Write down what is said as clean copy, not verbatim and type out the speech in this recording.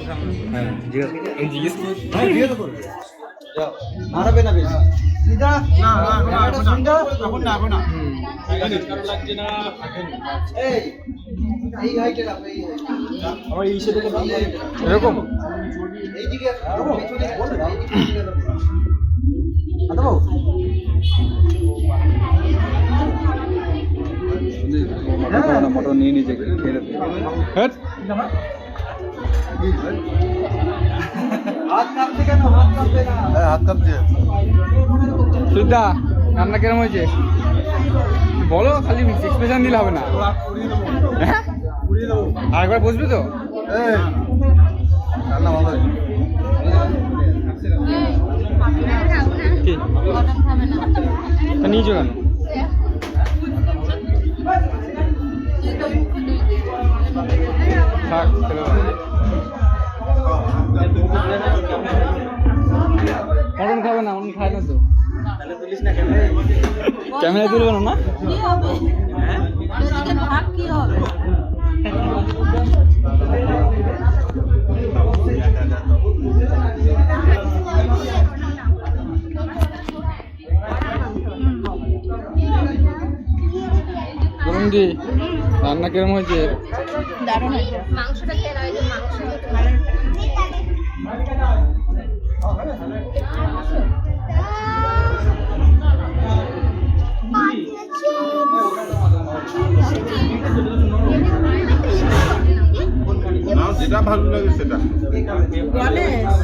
হ্যাঁ জিজ্ঞেস করবি। আরবে না বেশি সিধা না সিধা এখন না এই হাইটের আপনি এই আমার এই সাথে এরকম এই দিকে পেছনে বল না এই দিকে আদো ফটো নিয়ে নিচে হ্যাঁ হাত কাঁপছে কেন হাত কাঁপবে না হাত কাঁপছে। সুদা রান্না কেমন হয়েছে বলো, খালি এক্সপ্রেশন দিলে হবে না। হ্যাঁ আরেকবার বসবি তো? রান্না ভালো হয়েছে। নিয়েছো কেন? থাক মটন খাবে না, মটন খায় না তো। ক্যামেরা তুলবে না? বলুন কি রান্না কিরম হয়েছে? দারুণ হয়েছে। মাংসটা খেয়ে নাও, এই যে মাংস যেটা ভালো লাগে সেটা গণেশ